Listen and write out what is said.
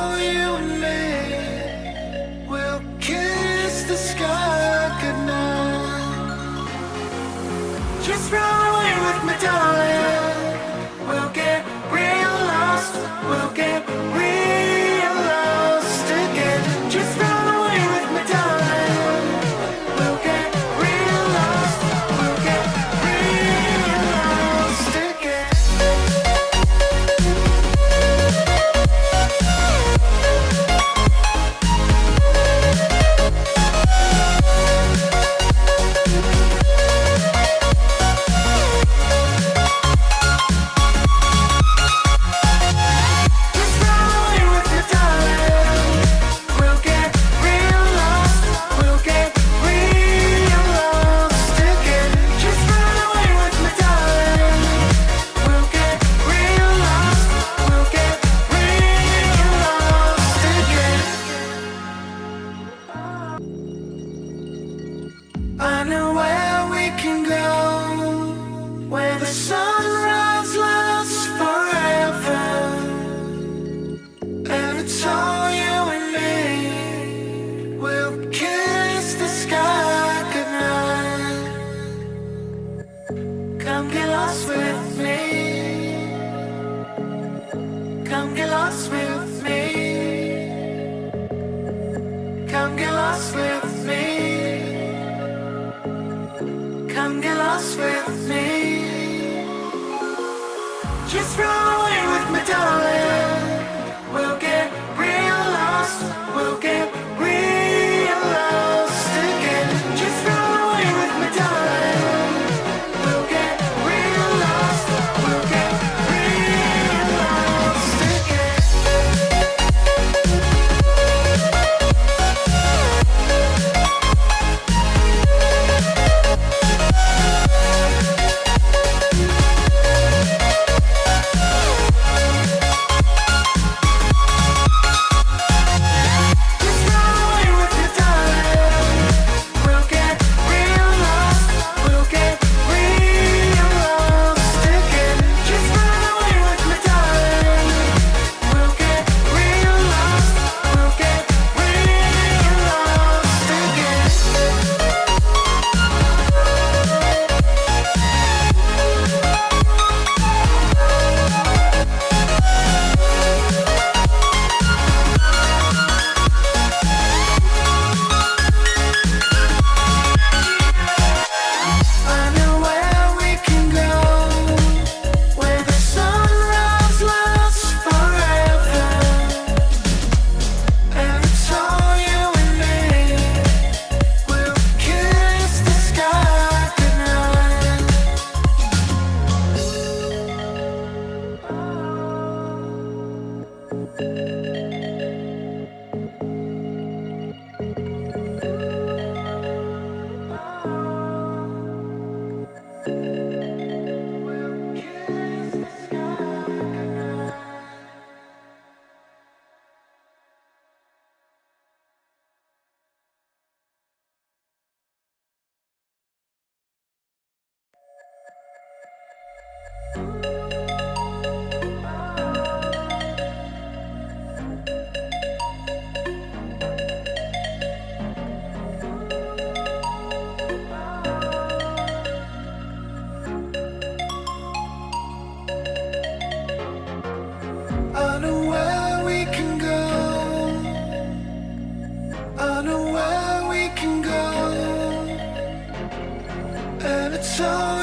all you and me. We'll kiss the sky goodnight. Just run away with me, darling. We'll get real lost. We'll get real lost again. Just run away with me, darling. We'll get real lost. We'll get real lost again. I know where we can go, where the sunrise lasts forever, and it's all you and me. We'll kiss the sky goodnight. Come get lost with me. Come get lost with me. Come get lost with me. Come get lost with me. Just run away with me, darling. We'll get real lost. We'll get real lost again. Just run away with me, darling. We'll get real lost. We'll get real lost again. I know where we can go. I know where we can go. And it's all